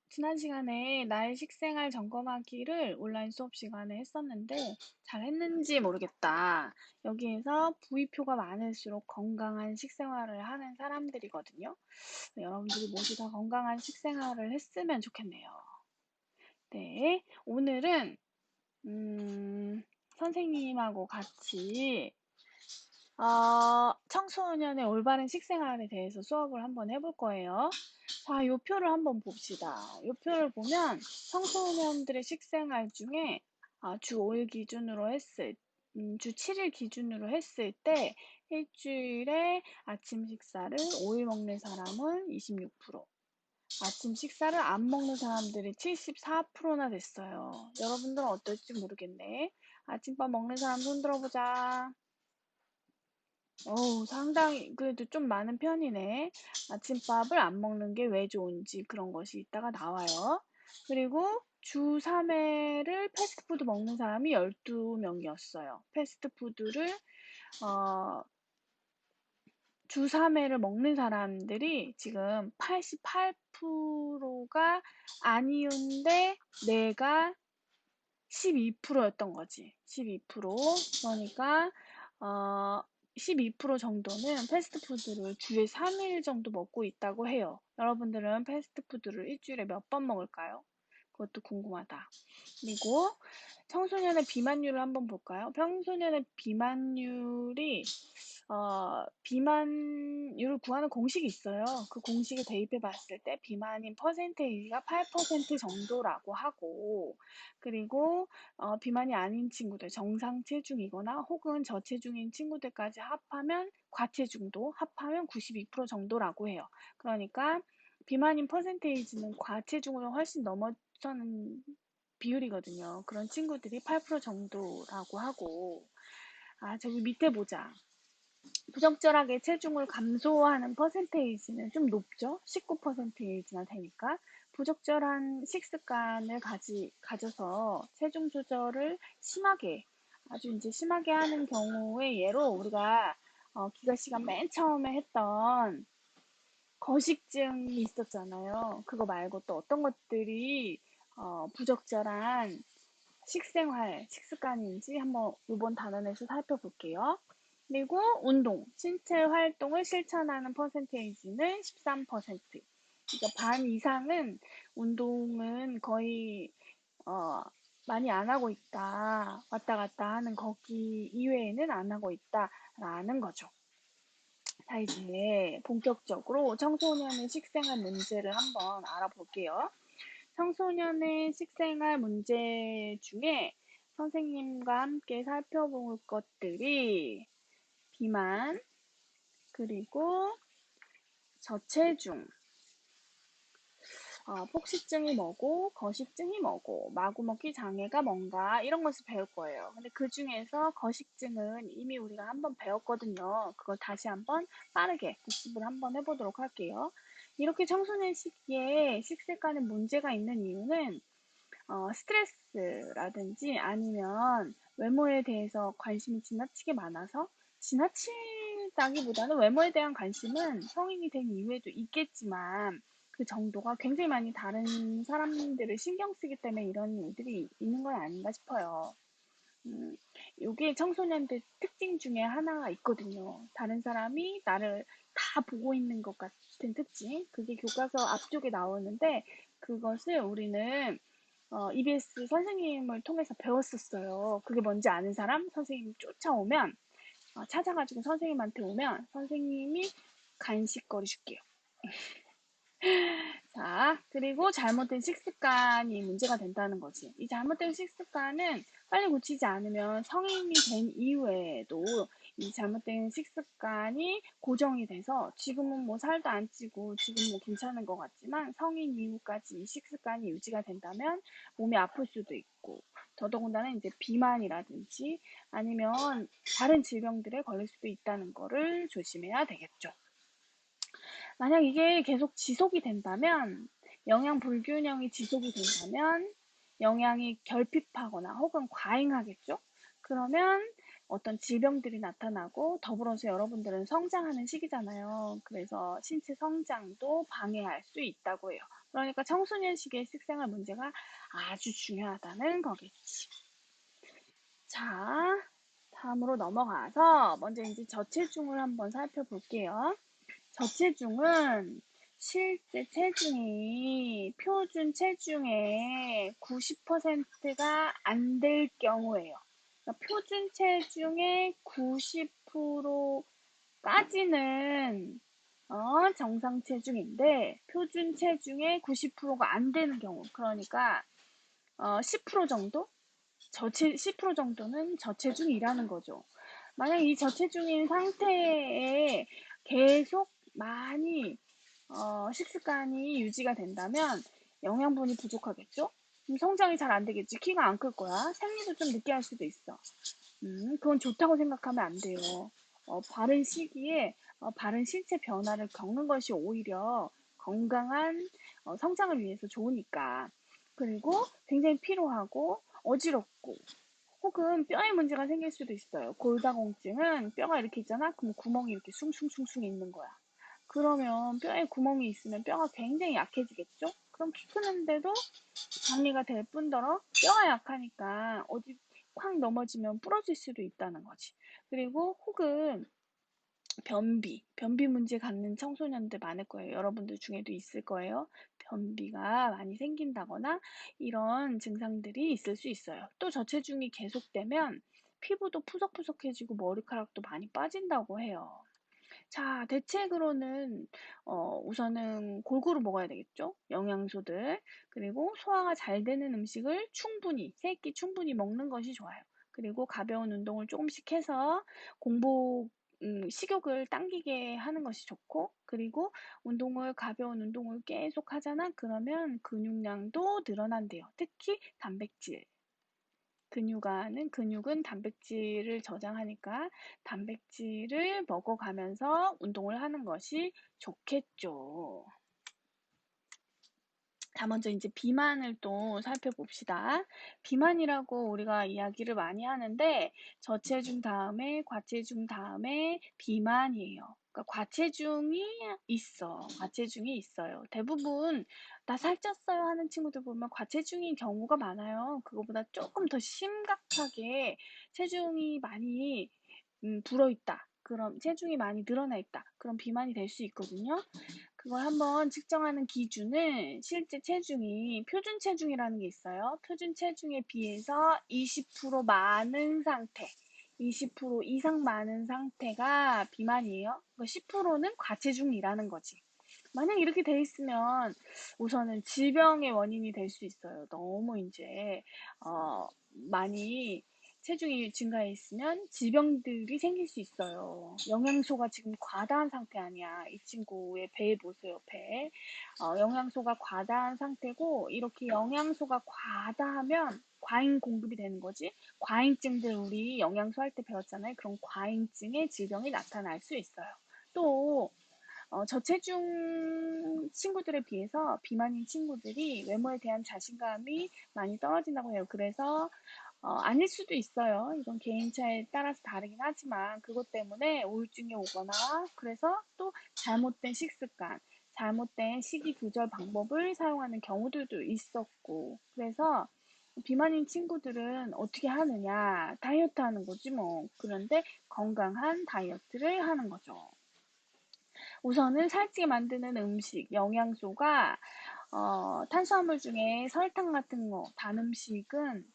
지난 시간에 나의 식생활 점검하기를 온라인 수업 시간에 했었는데 잘 했는지 모르겠다. 여기에서 부위표가 많을수록 건강한 식생활을 하는 사람들이거든요. 여러분들이 모두 다 건강한 식생활을 했으면 좋겠네요. 네, 오늘은 선생님하고 같이 청소년의 올바른 식생활에 대해서 수업을 한번 해볼 거예요. 자, 요 표를 한번 봅시다. 요 표를 보면 청소년들의 식생활 중에 주 5일 기준으로 주 7일 기준으로 했을 때 일주일에 아침 식사를 5일 먹는 사람은 26%, 아침 식사를 안 먹는 사람들이 74%나 됐어요. 여러분들은 어떨지 모르겠네. 아침밥 먹는 사람 손 들어보자. 상당히 그래도 좀 많은 편이네. 아침밥을 안 먹는 게 왜 좋은지 그런 것이 이따가 나와요. 그리고 주 3회를 패스트푸드 먹는 사람이 12명이었어요. 패스트푸드를 주 3회를 먹는 사람들이 지금 88%가 아니운데 내가 12%였던 거지. 12%. 그러니까 12% 정도는 패스트푸드를 주에 3일 정도 먹고 있다고 해요. 여러분들은 패스트푸드를 일주일에 몇 번 먹을까요? 그것도 궁금하다. 그리고 청소년의 비만율을 한번 볼까요? 청소년의 비만율이 비만율을 구하는 공식이 있어요. 그 공식에 대입해 봤을 때 비만인 퍼센테이지가 8% 정도라고 하고, 그리고 비만이 아닌 친구들, 정상 체중이거나 혹은 저체중인 친구들까지 합하면 과체중도 합하면 92% 정도라고 해요. 그러니까 비만인 퍼센테이지는 과체중으로 훨씬 넘어서는 비율이거든요. 그런 친구들이 8% 정도라고 하고, 저기 밑에 보자. 부적절하게 체중을 감소하는 퍼센테이지는 좀 높죠? 19%나 되니까. 부적절한 식습관을 가져서 체중 조절을 아주 이제 심하게 하는 경우의 예로 우리가 기가 시간 맨 처음에 했던 거식증이 있었잖아요. 그거 말고 또 어떤 것들이 부적절한 식습관인지 한번 이번 단원에서 살펴볼게요. 그리고 운동, 신체 활동을 실천하는 퍼센테이지는 13%. 그러니까 반 이상은 운동은 거의 많이 안 하고 있다. 왔다 갔다 하는 거기 이외에는 안 하고 있다라는 거죠. 자, 이제 본격적으로 청소년의 식생활 문제를 한번 알아볼게요. 청소년의 식생활 문제 중에 선생님과 함께 살펴볼 것들이 비만, 그리고 저체중, 폭식증이 뭐고, 거식증이 뭐고, 마구먹기 장애가 뭔가 이런 것을 배울 거예요. 근데 그 중에서 거식증은 이미 우리가 한번 배웠거든요. 그걸 다시 한번 빠르게 복습을 한번 해보도록 할게요. 이렇게 청소년 시기에 식습관에 문제가 있는 이유는 스트레스라든지 아니면 외모에 대해서 관심이 지나치게 많아서, 지나치다기보다는 외모에 대한 관심은 성인이 된 이후에도 있겠지만 그 정도가 굉장히 많이 다른 사람들을 신경 쓰기 때문에 이런 일들이 있는 건 아닌가 싶어요. 요게 청소년들 특징 중에 하나가 있거든요. 다른 사람이 나를 다 보고 있는 것 같은 특징. 그게 교과서 앞쪽에 나오는데 그것을 우리는 EBS 선생님을 통해서 배웠었어요. 그게 뭔지 아는 사람? 선생님이 쫓아오면, 찾아가지고 선생님한테 오면 선생님이 간식거리 줄게요. 자, 그리고 잘못된 식습관이 문제가 된다는 거지. 이 잘못된 식습관은 빨리 고치지 않으면 성인이 된 이후에도 이 잘못된 식습관이 고정이 돼서 지금은 뭐 살도 안 찌고 지금 뭐 괜찮은 것 같지만 성인 이후까지 이 식습관이 유지가 된다면 몸이 아플 수도 있고 더더군다나 이제 비만이라든지 아니면 다른 질병들에 걸릴 수도 있다는 거를 조심해야 되겠죠. 만약 이게 계속 지속이 된다면, 영양 불균형이 지속이 된다면, 영양이 결핍하거나 혹은 과잉하겠죠? 그러면 어떤 질병들이 나타나고 더불어서 여러분들은 성장하는 시기잖아요. 그래서 신체 성장도 방해할 수 있다고 해요. 그러니까 청소년식의 식생활 문제가 아주 중요하다는 거겠지. 자, 다음으로 넘어가서 먼저 이제 저체중을 한번 살펴볼게요. 저체중은 실제 체중이 표준 체중의 90%가 안 될 경우예요. 그러니까 표준 체중의 90%까지는 정상 체중인데 표준 체중의 90%가 안 되는 경우, 그러니까 10% 정도? 10% 정도는 저체중이라는 거죠. 만약 이 저체중인 상태에 계속 많이 식습관이 유지가 된다면 영양분이 부족하겠죠? 그럼 성장이 잘 안 되겠지. 키가 안 클 거야. 생리도 좀 늦게 할 수도 있어. 그건 좋다고 생각하면 안 돼요. 바른 시기에 바른 신체 변화를 겪는 것이 오히려 건강한 성장을 위해서 좋으니까. 그리고 굉장히 피로하고 어지럽고 혹은 뼈에 문제가 생길 수도 있어요. 골다공증은 뼈가 이렇게 있잖아? 그럼 구멍이 이렇게 숭숭숭숭 있는 거야. 그러면 뼈에 구멍이 있으면 뼈가 굉장히 약해지겠죠? 그럼 키 크는데도 정리가 될 뿐더러 뼈가 약하니까 어디 콱 넘어지면 부러질 수도 있다는 거지. 그리고 혹은 변비 문제 갖는 청소년들 많을 거예요. 여러분들 중에도 있을 거예요. 변비가 많이 생긴다거나 이런 증상들이 있을 수 있어요. 또 저체중이 계속되면 피부도 푸석푸석해지고 머리카락도 많이 빠진다고 해요. 자, 대책으로는 우선은 골고루 먹어야 되겠죠? 영양소들. 그리고 소화가 잘 되는 음식을 충분히, 세 끼 충분히 먹는 것이 좋아요. 그리고 가벼운 운동을 조금씩 해서 식욕을 당기게 하는 것이 좋고, 그리고 가벼운 운동을 계속 하잖아? 그러면 근육량도 늘어난대요. 특히 단백질. 근육은 단백질을 저장하니까 단백질을 먹어가면서 운동을 하는 것이 좋겠죠. 자, 먼저 이제 비만을 또 살펴봅시다. 비만이라고 우리가 이야기를 많이 하는데 저체중 다음에 과체중 다음에 비만이에요. 그러니까 과체중이 있어요. 대부분 나 살쪘어요 하는 친구들 보면 과체중인 경우가 많아요. 그거보다 조금 더 심각하게 체중이 많이 불어있다. 그럼 체중이 많이 늘어나 있다. 그럼 비만이 될 수 있거든요. 그걸 한번 측정하는 기준은 실제 체중이 표준 체중이라는 게 있어요. 표준 체중에 비해서 20% 많은 상태, 20% 이상 많은 상태가 비만이에요. 10%는 과체중이라는 거지. 만약 이렇게 돼 있으면 우선은 질병의 원인이 될 수 있어요. 너무 이제 많이 체중이 증가해 있으면 질병들이 생길 수 있어요. 영양소가 지금 과다한 상태 아니야. 이 친구의 배에 보세요, 배. 영양소가 과다한 상태고 이렇게 영양소가 과다하면 과잉 공급이 되는 거지. 과잉증들 우리 영양소 할 때 배웠잖아요. 그런 과잉증의 질병이 나타날 수 있어요. 또 저체중 친구들에 비해서 비만인 친구들이 외모에 대한 자신감이 많이 떨어진다고 해요. 그래서 아닐 수도 있어요. 이건 개인차에 따라서 다르긴 하지만 그것 때문에 우울증이 오거나 그래서 또 잘못된 식습관, 잘못된 식이 조절 방법을 사용하는 경우들도 있었고 그래서 비만인 친구들은 어떻게 하느냐? 다이어트 하는 거지 뭐. 그런데 건강한 다이어트를 하는 거죠. 우선은 살찌게 만드는 음식, 영양소가 탄수화물 중에 설탕 같은 거, 단 음식은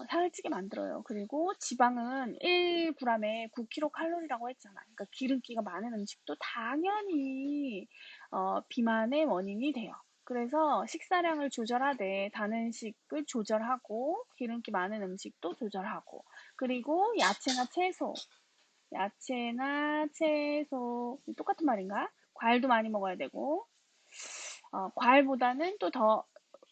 살을 찌게 만들어요. 그리고 지방은 1g에 9kcal라고 했잖아. 그러니까 기름기가 많은 음식도 당연히 비만의 원인이 돼요. 그래서 식사량을 조절하되 단 음식을 조절하고 기름기 많은 음식도 조절하고 그리고 야채나 채소 똑같은 말인가? 과일도 많이 먹어야 되고 과일보다는 또 더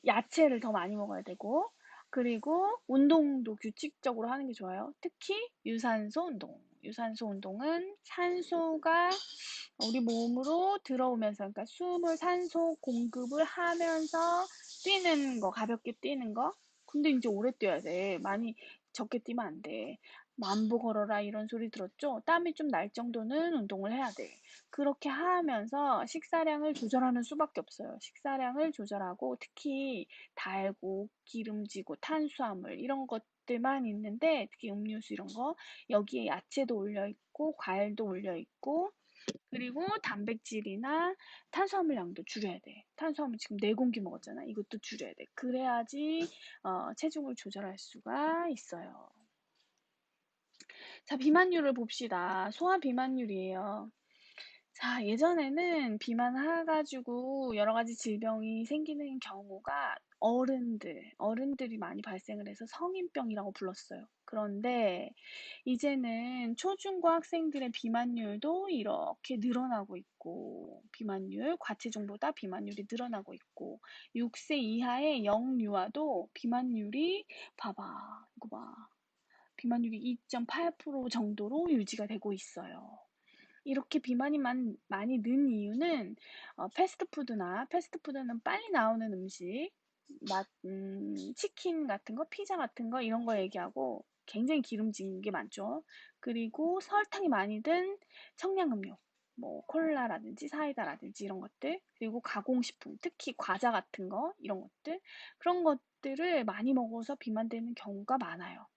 야채를 더 많이 먹어야 되고 그리고 운동도 규칙적으로 하는 게 좋아요. 특히 유산소 운동. 유산소 운동은 산소가 우리 몸으로 들어오면서 그러니까 숨을 산소 공급을 하면서 뛰는 거, 가볍게 뛰는 거. 근데 이제 오래 뛰어야 돼. 많이 적게 뛰면 안 돼. 만보 걸어라 이런 소리 들었죠? 땀이 좀 날 정도는 운동을 해야 돼. 그렇게 하면서 식사량을 조절하는 수밖에 없어요. 식사량을 조절하고 특히 달고 기름지고 탄수화물 이런 것들만 있는데 특히 음료수 이런 거 여기에 야채도 올려 있고 과일도 올려 있고 그리고 단백질이나 탄수화물 양도 줄여야 돼. 탄수화물 지금 4공기 먹었잖아. 이것도 줄여야 돼. 그래야지 체중을 조절할 수가 있어요. 자, 비만율을 봅시다. 소아 비만율이에요. 자, 예전에는 비만해가지고 여러 가지 질병이 생기는 경우가 어른들이 많이 발생을 해서 성인병이라고 불렀어요. 그런데 이제는 초중고 학생들의 비만율도 이렇게 늘어나고 있고, 과체중보다 비만율이 늘어나고 있고, 6세 이하의 영유아도 비만율이, 봐봐, 이거 봐. 비만율이 2.8% 정도로 유지가 되고 있어요. 이렇게 비만이 많이 는 이유는 패스트푸드는 빨리 나오는 음식, 치킨 같은 거, 피자 같은 거 이런 거 얘기하고 굉장히 기름진 게 많죠. 그리고 설탕이 많이 든 청량음료, 뭐 콜라라든지 사이다라든지 이런 것들, 그리고 가공식품, 특히 과자 같은 거 이런 것들 그런 것들을 많이 먹어서 비만되는 경우가 많아요.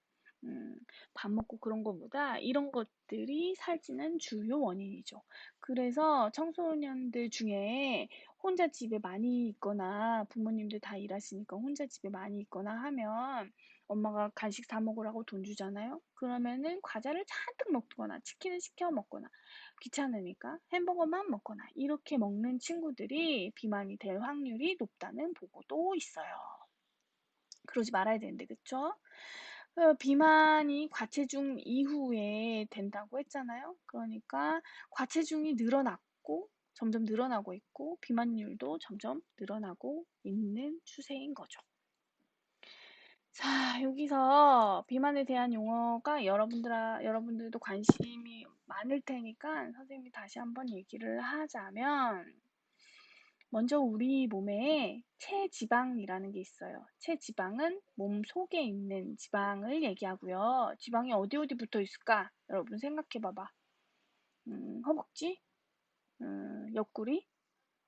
음, 밥 먹고 그런 것보다 이런 것들이 살찌는 주요 원인이죠. 그래서 청소년들 중에 혼자 집에 많이 있거나 부모님들 다 일하시니까 혼자 집에 많이 있거나 하면 엄마가 간식 사 먹으라고 돈 주잖아요. 그러면은 과자를 잔뜩 먹거나 치킨을 시켜 먹거나 귀찮으니까 햄버거만 먹거나 이렇게 먹는 친구들이 비만이 될 확률이 높다는 보고도 있어요. 그러지 말아야 되는데, 그쵸? 비만이 과체중 이후에 된다고 했잖아요. 그러니까 과체중이 점점 늘어나고 있고, 비만율도 점점 늘어나고 있는 추세인 거죠. 자, 여기서 비만에 대한 용어가 여러분들도 관심이 많을 테니까 선생님이 다시 한번 얘기를 하자면, 먼저 우리 몸에 체지방이라는 게 있어요. 체지방은 몸 속에 있는 지방을 얘기하고요. 지방이 어디 붙어 있을까? 여러분 생각해 봐봐. 허벅지, 옆구리,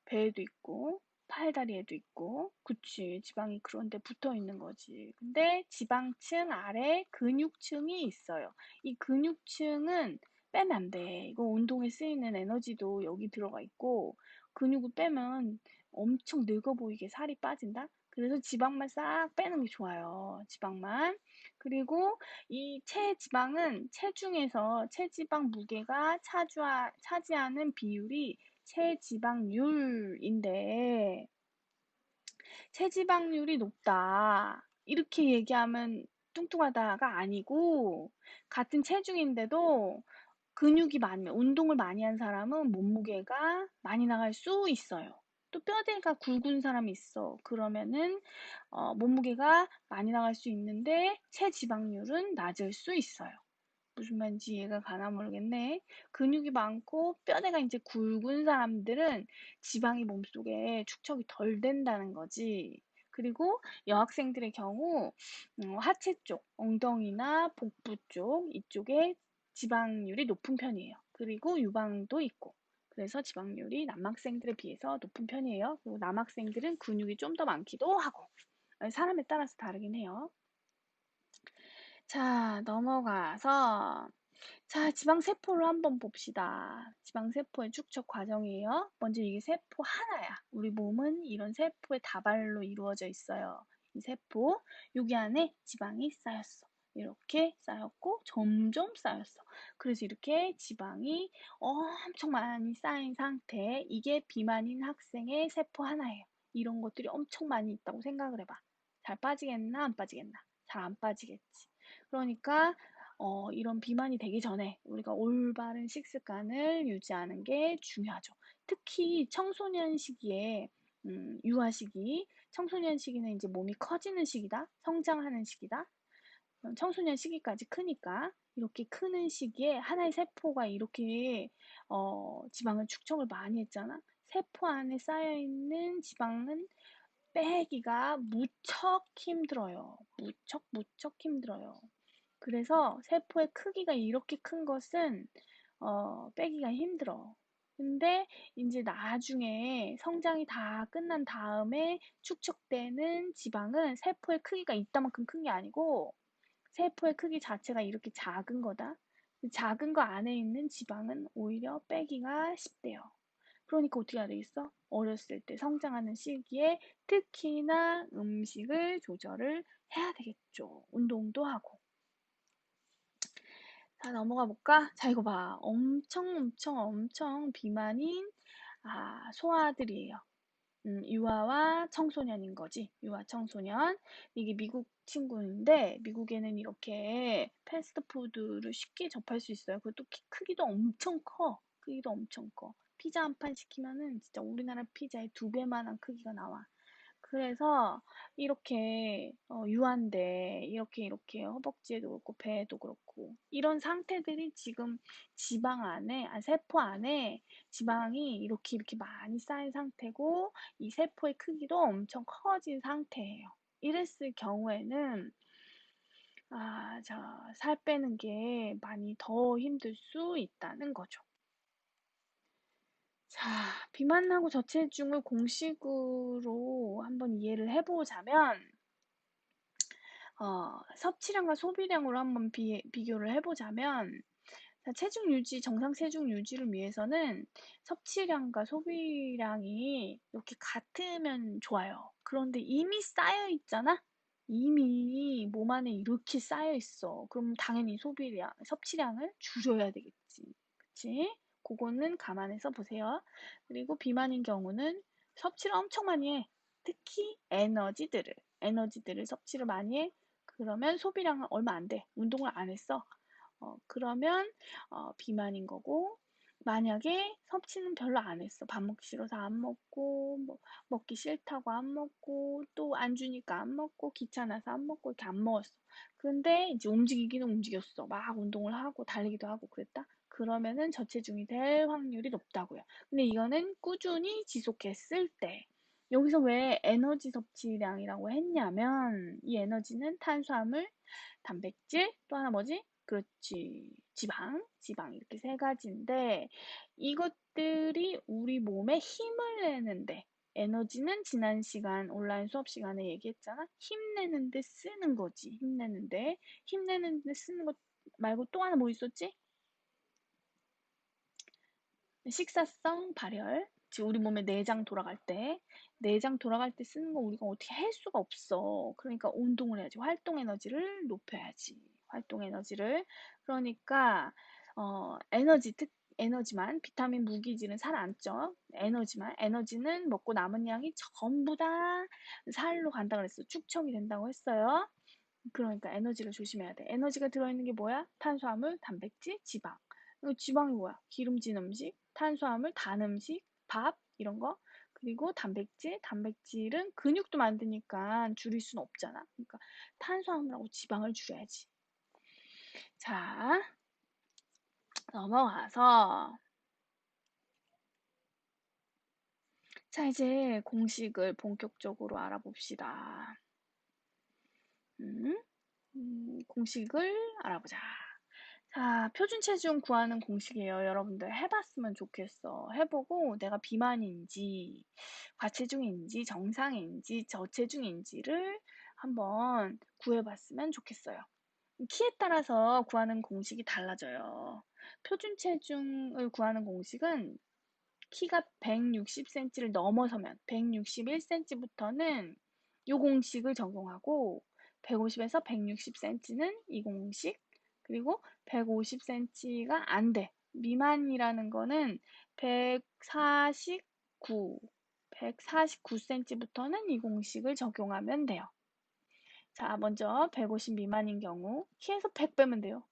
배에도 있고, 팔다리에도 있고, 그치. 지방이 그런데 붙어 있는 거지. 근데 지방층 아래 근육층이 있어요. 이 근육층은 빼면 안 돼. 이거 운동에 쓰이는 에너지도 여기 들어가 있고, 근육을 빼면 엄청 늙어 보이게 살이 빠진다? 그래서 지방만 싹 빼는 게 좋아요. 지방만. 그리고 이 체지방은 체중에서 체지방 무게가 차지하는 비율이 체지방률인데 체지방률이 높다. 이렇게 얘기하면 뚱뚱하다가 아니고 같은 체중인데도 근육이 많으면 운동을 많이 한 사람은 몸무게가 많이 나갈 수 있어요. 또 뼈대가 굵은 사람이 있어. 그러면은 몸무게가 많이 나갈 수 있는데 체지방률은 낮을 수 있어요. 무슨 말인지 이해가 가나 모르겠네. 근육이 많고 뼈대가 이제 굵은 사람들은 지방이 몸속에 축적이 덜 된다는 거지. 그리고 여학생들의 경우 하체 쪽, 엉덩이나 복부 쪽 이쪽에 지방률이 높은 편이에요. 그리고 유방도 있고. 그래서 지방률이 남학생들에 비해서 높은 편이에요. 그리고 남학생들은 근육이 좀 더 많기도 하고. 사람에 따라서 다르긴 해요. 자, 넘어가서 자, 지방세포를 한번 봅시다. 지방세포의 축적 과정이에요. 먼저 이게 세포 하나야. 우리 몸은 이런 세포의 다발로 이루어져 있어요. 이 세포, 여기 안에 지방이 쌓였어. 이렇게 쌓였고 점점 쌓였어. 그래서 이렇게 지방이 엄청 많이 쌓인 상태. 이게 비만인 학생의 세포 하나예요. 이런 것들이 엄청 많이 있다고 생각을 해봐. 잘 빠지겠나? 안 빠지겠나? 잘 안 빠지겠지. 그러니까 이런 비만이 되기 전에 우리가 올바른 식습관을 유지하는 게 중요하죠. 특히 청소년 시기에 유아 시기, 청소년 시기는 이제 몸이 커지는 시기다, 성장하는 시기다. 청소년 시기까지 크니까 이렇게 크는 시기에 하나의 세포가 이렇게 지방을 축적을 많이 했잖아. 세포 안에 쌓여 있는 지방은 빼기가 무척 힘들어요. 무척 힘들어요. 그래서 세포의 크기가 이렇게 큰 것은 빼기가 힘들어. 근데 이제 나중에 성장이 다 끝난 다음에 축적되는 지방은 세포의 크기가 이따만큼 큰 게 아니고 세포의 크기 자체가 이렇게 작은 거다. 작은 거 안에 있는 지방은 오히려 빼기가 쉽대요. 그러니까 어떻게 해야 되겠어? 어렸을 때 성장하는 시기에 특히나 음식을 조절을 해야 되겠죠. 운동도 하고. 자, 넘어가 볼까? 자, 이거 봐. 엄청 비만인 소아들이에요. 유아와 청소년인 거지. 유아 청소년. 이게 미국 친구인데 미국에는 이렇게 패스트푸드를 쉽게 접할 수 있어요. 그것도 크기도 엄청 커. 크기도 엄청 커. 피자 한 판 시키면은 진짜 우리나라 피자의 2배만한 크기가 나와. 그래서 이렇게 유한데 이렇게 허벅지에도 그렇고 배에도 그렇고 이런 상태들이 지금 지방 안에 세포 안에 지방이 이렇게 많이 쌓인 상태고 이 세포의 크기도 엄청 커진 상태예요. 이랬을 경우에는 살 빼는 게 많이 더 힘들 수 있다는 거죠. 자, 비만하고 저체중을 공식으로 한번 이해를 해보자면 섭취량과 소비량으로 한번 비교를 해보자면 체중 유지, 정상 체중 유지를 위해서는 섭취량과 소비량이 이렇게 같으면 좋아요. 그런데 이미 쌓여 있잖아? 이미 몸 안에 이렇게 쌓여 있어. 그럼 당연히 섭취량을 줄여야 되겠지. 그치? 그거는 감안해서 보세요. 그리고 비만인 경우는 섭취를 엄청 많이 해. 특히 에너지들을 섭취를 많이 해. 그러면 소비량은 얼마 안 돼. 운동을 안 했어. 그러면 비만인 거고 만약에 섭취는 별로 안 했어. 밥 먹기 싫어서 안 먹고 뭐 먹기 싫다고 안 먹고 또 안 주니까 안 먹고 귀찮아서 안 먹고 이렇게 안 먹었어. 근데 이제 움직이기는 움직였어. 막 운동을 하고 달리기도 하고 그랬다. 그러면은 저체중이 될 확률이 높다고요. 근데 이거는 꾸준히 지속했을 때 여기서 왜 에너지 섭취량이라고 했냐면 이 에너지는 탄수화물, 단백질, 또 하나 뭐지? 그렇지. 지방 이렇게 세 가지인데 이것들이 우리 몸에 힘을 내는데 에너지는 지난 시간 온라인 수업 시간에 얘기했잖아. 힘내는데 쓰는 거지. 힘내는데 쓰는 것 말고 또 하나 뭐 있었지? 식사성 발열. 즉 우리 몸에 내장 돌아갈 때 쓰는 거 우리가 어떻게 할 수가 없어. 그러니까 운동을 해야지. 활동 에너지를 높여야지. 활동 에너지를. 그러니까 에너지만 비타민 무기질은 살 안 쪄. 에너지는 먹고 남은 양이 전부 다 살로 간다 그랬어. 축적이 된다고 했어요. 그러니까 에너지를 조심해야 돼. 에너지가 들어있는 게 뭐야? 탄수화물, 단백질, 지방. 지방이 뭐야? 기름진 음식, 탄수화물, 단 음식, 밥 이런 거. 그리고 단백질은 근육도 만드니까 줄일 수는 없잖아. 그러니까 탄수화물하고 지방을 줄여야지. 자, 넘어가서 자, 이제 공식을 본격적으로 알아봅시다. 공식을 알아보자. 자, 표준 체중 구하는 공식이에요. 여러분들 해봤으면 좋겠어. 해보고 내가 비만인지, 과체중인지, 정상인지, 저체중인지를 한번 구해봤으면 좋겠어요. 키에 따라서 구하는 공식이 달라져요. 표준 체중을 구하는 공식은 키가 160cm를 넘어서면 161cm부터는 이 공식을 적용하고 150에서 160cm는 이 공식 그리고 150cm가 안 돼. 미만이라는 거는 149cm부터는 이 공식을 적용하면 돼요. 자, 먼저 150 미만인 경우 키에서 100 빼면 돼요.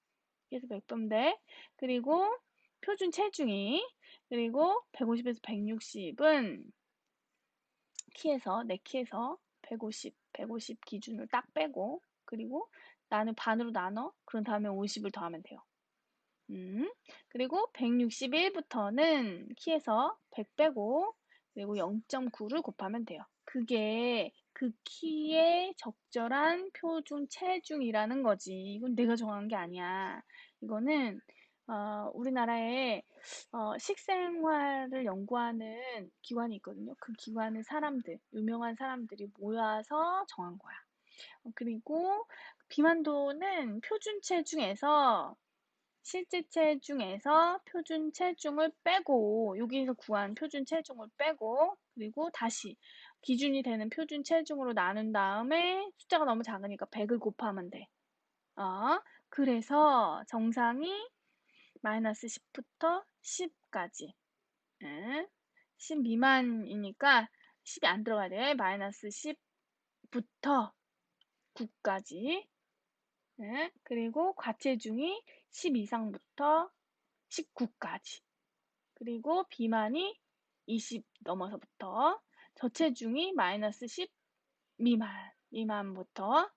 키에서 100 빼면 돼. 그리고 표준 체중이 그리고 150에서 160은 내 키에서 150 기준을 딱 빼고 그리고 나는 반으로 나눠 그런 다음에 50을 더하면 돼요. 그리고 161부터는 키에서 100 빼고 그리고 0.9를 곱하면 돼요. 그게 그 키에 적절한 표준 체중이라는 거지. 이건 내가 정한 게 아니야. 이거는 우리나라에 식생활을 연구하는 기관이 있거든요. 그 기관의 사람들, 유명한 사람들이 모여서 정한 거야. 그리고 비만도는 표준 체중에서 실제 체중에서 표준 체중을 빼고 여기에서 구한 표준 체중을 빼고 그리고 다시 기준이 되는 표준 체중으로 나눈 다음에 숫자가 너무 작으니까 100을 곱하면 돼. 그래서 정상이 마이너스 10부터 10까지. 10 미만이니까 10이 안 들어가야 돼. 마이너스 10부터 9까지. 그리고 과체중이 10 이상부터 19까지. 그리고 비만이 20 넘어서부터 저체중이 마이너스 10 미만부터.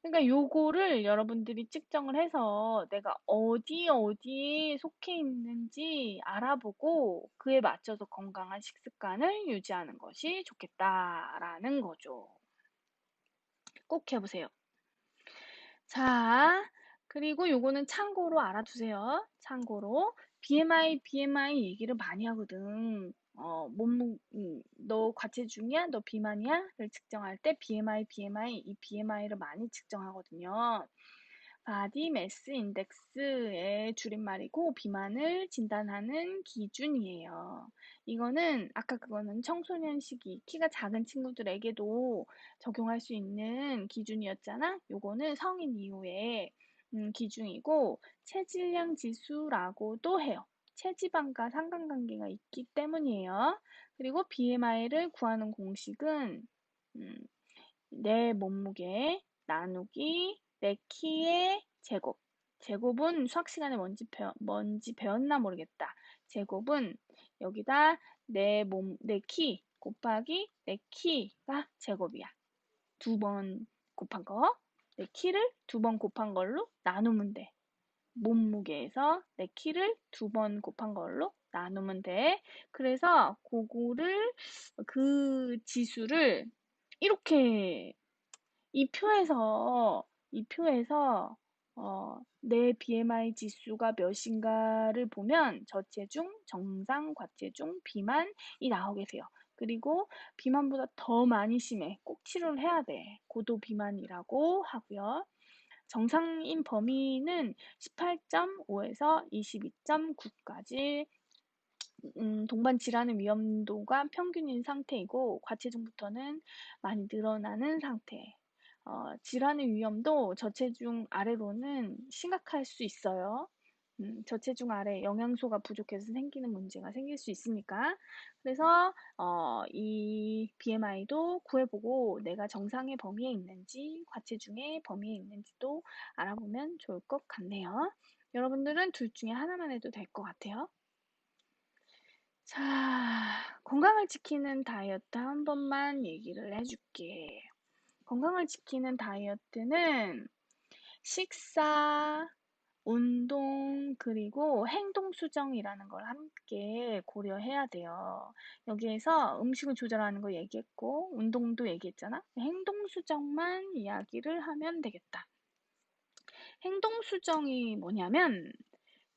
그러니까 요거를 여러분들이 측정을 해서 내가 어디에 속해 있는지 알아보고 그에 맞춰서 건강한 식습관을 유지하는 것이 좋겠다라는 거죠. 꼭 해보세요. 자, 그리고 요거는 참고로 알아두세요. 참고로 BMI 얘기를 많이 하거든. 너 과체중이야? 너 비만이야?를 측정할 때 BMI, 이 BMI를 많이 측정하거든요. 바디 매스 인덱스의 줄임말이고 비만을 진단하는 기준이에요. 이거는 아까 그거는 청소년 시기 키가 작은 친구들에게도 적용할 수 있는 기준이었잖아. 요거는 성인 이후에 기준이고 체질량 지수라고도 해요. 체지방과 상관관계가 있기 때문이에요. 그리고 BMI를 구하는 공식은 내 몸무게 나누기 내 키의 제곱. 제곱은 수학 시간에 뭔지 배웠나 모르겠다. 제곱은 여기다 내 키 곱하기 내 키가 제곱이야. 2번 곱한 거. 내 키를 2번 곱한 걸로 나누면 돼. 몸무게에서 내 키를 2번 곱한 걸로 나누면 돼. 그래서 그 지수를 이렇게 이 표에서 내 BMI 지수가 몇인가를 보면 저체중, 정상, 과체중, 비만이 나오게 돼요. 그리고 비만보다 더 많이 심해. 꼭 치료를 해야 돼. 고도 비만이라고 하고요. 정상인 범위는 18.5에서 22.9까지 동반 질환의 위험도가 평균인 상태이고 과체중부터는 많이 늘어나는 상태. 질환의 위험도 저체중 아래로는 심각할 수 있어요. 저체중 아래 영양소가 부족해서 생기는 문제가 생길 수 있으니까. 그래서 이 BMI도 구해보고 내가 정상의 범위에 있는지 과체중의 범위에 있는지도 알아보면 좋을 것 같네요. 여러분들은 둘 중에 하나만 해도 될 것 같아요. 자, 건강을 지키는 다이어트 한 번만 얘기를 해줄게. 건강을 지키는 다이어트는 식사, 운동, 그리고 행동 수정이라는 걸 함께 고려해야 돼요. 여기에서 음식을 조절하는 거 얘기했고, 운동도 얘기했잖아. 행동 수정만 이야기를 하면 되겠다. 행동 수정이 뭐냐면,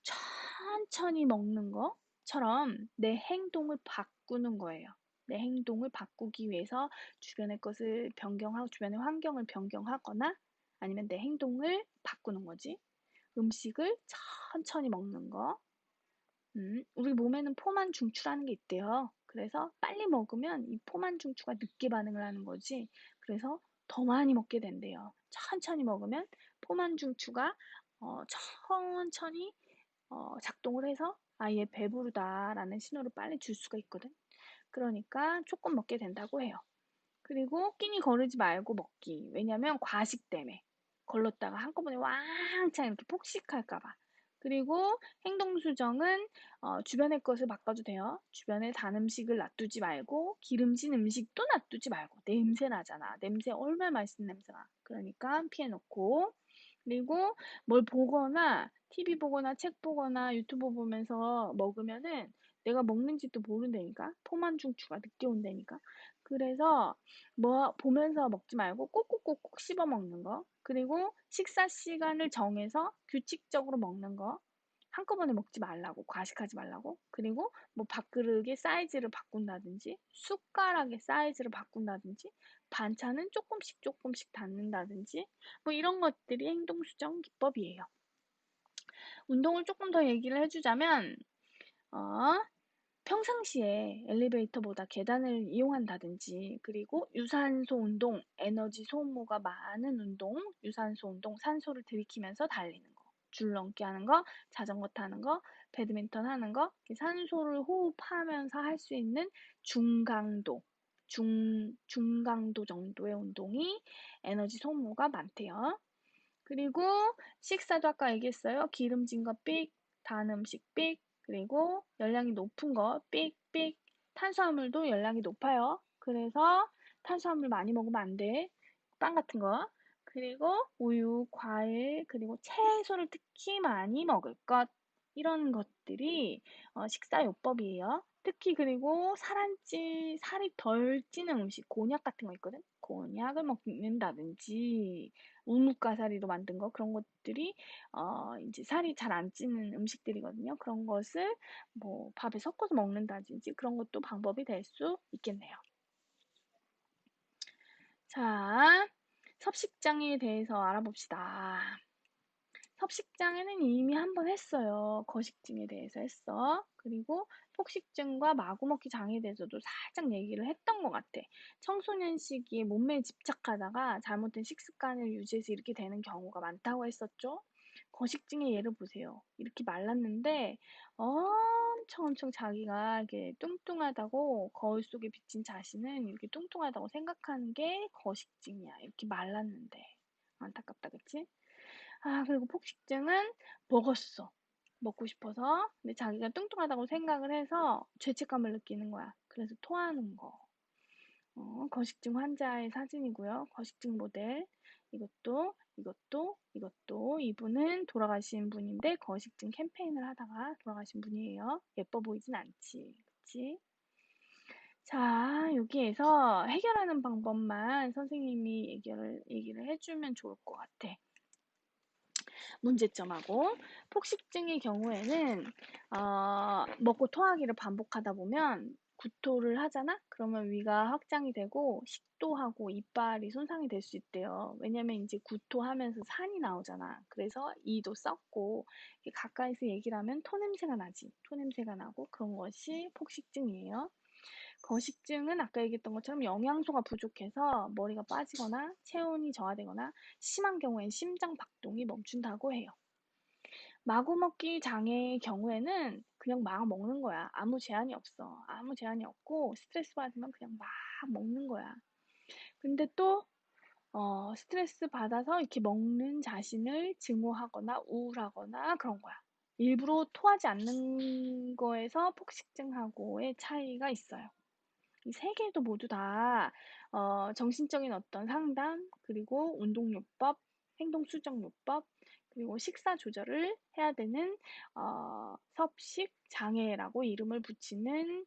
천천히 먹는 것처럼 내 행동을 바꾸는 거예요. 내 행동을 바꾸기 위해서 주변의 것을 변경하고 주변의 환경을 변경하거나 아니면 내 행동을 바꾸는 거지. 음식을 천천히 먹는 거. 우리 몸에는 포만 중추라는 게 있대요. 그래서 빨리 먹으면 이 포만 중추가 늦게 반응을 하는 거지. 그래서 더 많이 먹게 된대요. 천천히 먹으면 포만 중추가 천천히 작동을 해서 얘 배부르다라는 신호를 빨리 줄 수가 있거든. 그러니까 조금 먹게 된다고 해요. 그리고 끼니 거르지 말고 먹기. 왜냐면 과식 때문에 걸렀다가 한꺼번에 왕창 이렇게 폭식할까 봐. 그리고 행동 수정은 주변의 것을 바꿔도 돼요. 주변에 단 음식을 놔두지 말고 기름진 음식도 놔두지 말고 냄새 나잖아. 냄새 얼마나 맛있는 냄새나. 그러니까 피해놓고 그리고 뭘 보거나 TV 보거나 책 보거나 유튜브 보면서 먹으면은 내가 먹는지도 모른다니까. 포만 중추가 늦게 온다니까. 그래서 뭐 보면서 먹지 말고 꼭꼭꼭꼭 씹어 먹는 거. 그리고 식사 시간을 정해서 규칙적으로 먹는 거. 한꺼번에 먹지 말라고, 과식하지 말라고. 그리고 뭐 밥그릇의 사이즈를 바꾼다든지, 숟가락의 사이즈를 바꾼다든지, 반찬은 조금씩 조금씩 닫는다든지, 뭐 이런 것들이 행동수정 기법이에요. 운동을 조금 더 얘기를 해주자면, 어, 평상시에 엘리베이터보다 계단을 이용한다든지, 그리고 유산소 운동, 에너지 소모가 많은 운동, 유산소 운동, 산소를 들이키면서 달리는 거, 줄넘기 하는 거, 자전거 타는 거, 배드민턴 하는 거, 산소를 호흡하면서 할 수 있는 중강도, 중강도 정도의 운동이 에너지 소모가 많대요. 그리고 식사도 아까 얘기했어요. 기름진 거 삑, 단 음식 삑, 그리고 열량이 높은 거 삑, 삑. 탄수화물도 열량이 높아요. 그래서 탄수화물 많이 먹으면 안 돼. 빵 같은 거. 그리고 우유, 과일, 그리고 채소를 특히 많이 먹을 것. 이런 것들이 식사요법이에요. 특히 그리고 살이 덜 찌는 음식, 곤약 같은 거 있거든? 곤약을 먹는다든지, 우뭇가사리로 만든 거, 그런 것들이, 이제 살이 잘 안 찌는 음식들이거든요. 그런 것을 뭐 밥에 섞어서 먹는다든지 그런 것도 방법이 될 수 있겠네요. 자, 섭식장애에 대해서 알아봅시다. 섭식장애는 이미 한 번 했어요. 거식증에 대해서 했어. 그리고 폭식증과 마구먹기 장애에 대해서도 살짝 얘기를 했던 것 같아. 청소년 시기에 몸매에 집착하다가 잘못된 식습관을 유지해서 이렇게 되는 경우가 많다고 했었죠. 거식증의 예를 보세요. 이렇게 말랐는데 엄청 자기가 이렇게 뚱뚱하다고, 거울 속에 비친 자신은 이렇게 뚱뚱하다고 생각하는 게 거식증이야. 이렇게 말랐는데. 안타깝다, 그치? 그리고 폭식증은 먹었어. 먹고 싶어서. 근데 자기가 뚱뚱하다고 생각을 해서 죄책감을 느끼는 거야. 그래서 토하는 거. 거식증 환자의 사진이고요. 거식증 모델. 이것도. 이분은 돌아가신 분인데 거식증 캠페인을 하다가 돌아가신 분이에요. 예뻐 보이진 않지. 그치? 자, 여기에서 해결하는 방법만 선생님이 얘기를 해주면 좋을 것 같아. 문제점하고, 폭식증의 경우에는 먹고 토하기를 반복하다 보면 구토를 하잖아? 그러면 위가 확장이 되고 식도하고 이빨이 손상이 될 수 있대요. 왜냐면 이제 구토하면서 산이 나오잖아. 그래서 이도 썩고, 가까이서 얘기를 하면 토냄새가 나지. 토냄새가 나고, 그런 것이 폭식증이에요. 거식증은 아까 얘기했던 것처럼 영양소가 부족해서 머리가 빠지거나 체온이 저하되거나 심한 경우엔 심장 박동이 멈춘다고 해요. 마구먹기 장애의 경우에는 그냥 막 먹는 거야. 아무 제한이 없어. 아무 제한이 없고 스트레스 받으면 그냥 막 먹는 거야. 근데 또 스트레스 받아서 이렇게 먹는 자신을 증오하거나 우울하거나 그런 거야. 일부러 토하지 않는 거에서 폭식증하고의 차이가 있어요. 이 세 개도 모두 다 정신적인 어떤 상담, 그리고 운동요법, 행동수정요법, 그리고 식사 조절을 해야 되는 섭식 장애라고 이름을 붙이는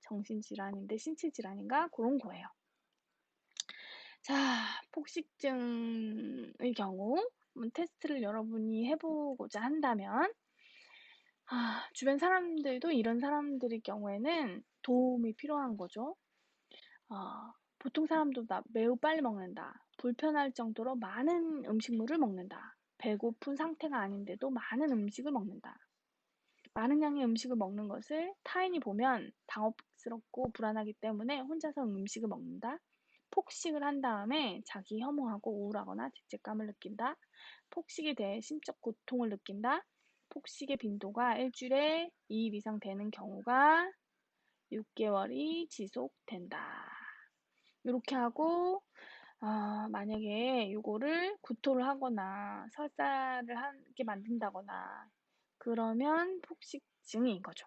정신질환인데 신체질환인가 그런 거예요. 자, 폭식증의 경우 테스트를 여러분이 해보고자 한다면 주변 사람들도 이런 사람들의 경우에는 도움이 필요한 거죠. 보통 사람들보다 매우 빨리 먹는다. 불편할 정도로 많은 음식물을 먹는다. 배고픈 상태가 아닌데도 많은 음식을 먹는다. 많은 양의 음식을 먹는 것을 타인이 보면 당혹스럽고 불안하기 때문에 혼자서 음식을 먹는다. 폭식을 한 다음에 자기 혐오하고 우울하거나 죄책감을 느낀다. 폭식에 대해 심적 고통을 느낀다. 폭식의 빈도가 일주일에 2일 이상 되는 경우가 6개월이 지속된다. 이렇게 하고 만약에 이거를 구토를 하거나 설사를 하게 만든다거나 그러면 폭식증인 거죠.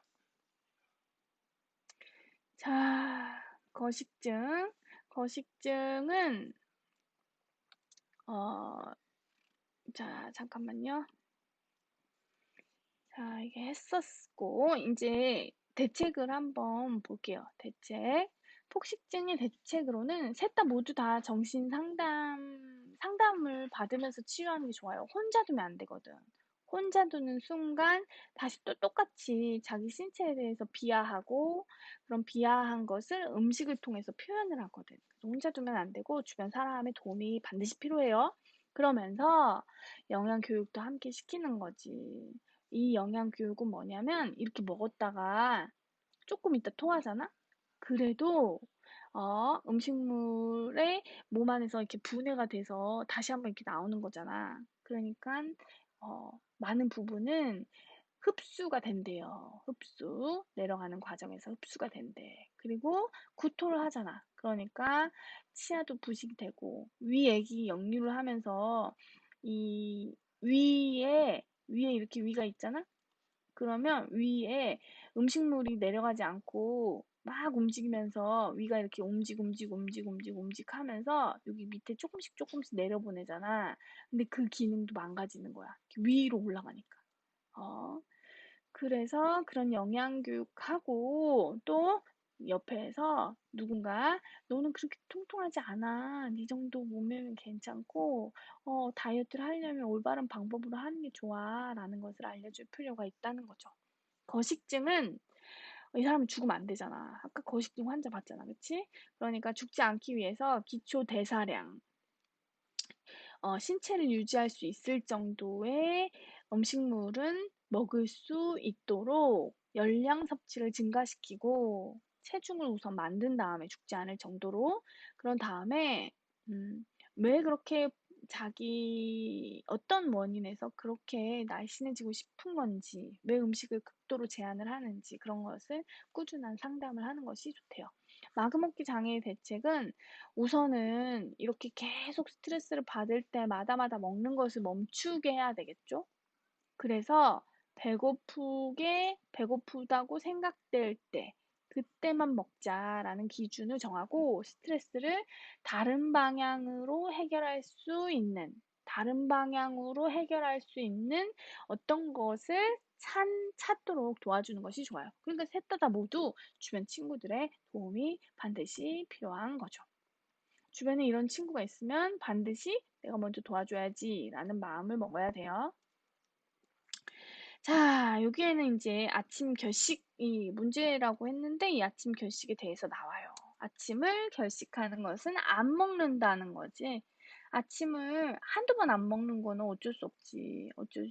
자, 거식증은 자, 잠깐만요. 자, 이게 했었고 이제 대책을 한번 볼게요. 대책. 폭식증의 대책으로는 셋 다 모두 다 정신 상담을 받으면서 치료하는 게 좋아요. 혼자 두면 안 되거든. 혼자 두는 순간 다시 또 똑같이 자기 신체에 대해서 비하하고 그런 비하한 것을 음식을 통해서 표현을 하거든. 그래서 혼자 두면 안 되고 주변 사람의 도움이 반드시 필요해요. 그러면서 영양 교육도 함께 시키는 거지. 이 영양 교육은 뭐냐면 이렇게 먹었다가 조금 있다 토하잖아? 그래도 음식물에 몸 안에서 이렇게 분해가 돼서 다시 한번 이렇게 나오는 거잖아. 그러니까 많은 부분은 흡수가 된대요. 흡수. 내려가는 과정에서 흡수가 된대. 그리고 구토를 하잖아. 그러니까 치아도 부식이 되고 위액이 역류를 하면서 이 위에 이렇게 위가 있잖아? 그러면 위에 음식물이 내려가지 않고 막 움직이면서 위가 이렇게 움직 하면서 여기 밑에 조금씩 조금씩 내려보내잖아. 근데 그 기능도 망가지는 거야. 위로 올라가니까. 어, 그래서 그런 영양 교육하고 또 옆에서 누군가 너는 그렇게 통통하지 않아. 네 정도 몸매면 괜찮고 다이어트를 하려면 올바른 방법으로 하는 게 좋아. 라는 것을 알려줄 필요가 있다는 거죠. 거식증은 이 사람은 죽으면 안 되잖아. 아까 거식증 환자 봤잖아. 그치? 그러니까 죽지 않기 위해서 기초 대사량, 신체를 유지할 수 있을 정도의 음식물은 먹을 수 있도록 열량 섭취를 증가시키고 체중을 우선 만든 다음에 죽지 않을 정도로 그런 다음에 왜 그렇게 자기 어떤 원인에서 그렇게 날씬해지고 싶은 건지 왜 음식을 극도로 제한을 하는지 그런 것을 꾸준한 상담을 하는 것이 좋대요. 마구먹기 장애의 대책은 우선은 이렇게 계속 스트레스를 받을 때마다마다 먹는 것을 멈추게 해야 되겠죠? 그래서 배고프다고 생각될 때, 그때만 먹자라는 기준을 정하고 스트레스를 다른 방향으로 해결할 수 있는 어떤 것을 찾도록 도와주는 것이 좋아요. 그러니까 셋 다 모두 주변 친구들의 도움이 반드시 필요한 거죠. 주변에 이런 친구가 있으면 반드시 내가 먼저 도와줘야지 라는 마음을 먹어야 돼요. 자, 여기에는 이제 아침 결식이 문제라고 했는데 이 아침 결식에 대해서 나와요. 아침을 결식하는 것은 안 먹는다는 거지. 아침을 한두 번 안 먹는 거는 어쩔 수 없지. 어쩔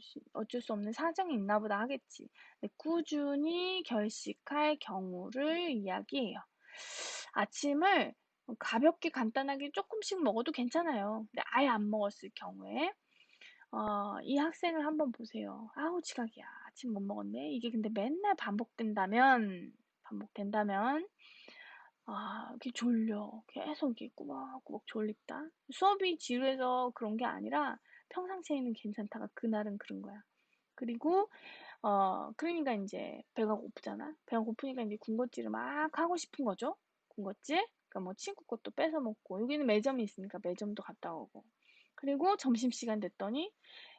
수 없는 사정이 있나 보다 하겠지. 근데 꾸준히 결식할 경우를 이야기해요. 아침을 가볍게 간단하게 조금씩 먹어도 괜찮아요. 근데 아예 안 먹었을 경우에 이 학생을 한번 보세요. 아우 지각이야. 아침 못 먹었네. 이게 근데 맨날 반복된다면 이렇게 졸려. 계속 이렇게 꾸벅꾸벅 졸립다. 수업이 지루해서 그런 게 아니라 평상시에는 괜찮다가 그날은 그런 거야. 그리고 그러니까 이제 배가 고프잖아. 배가 고프니까 이제 군것질을 막 하고 싶은 거죠. 군것질. 그러니까 뭐 친구 것도 뺏어 먹고 여기는 매점이 있으니까 매점도 갔다 오고. 그리고 점심시간 됐더니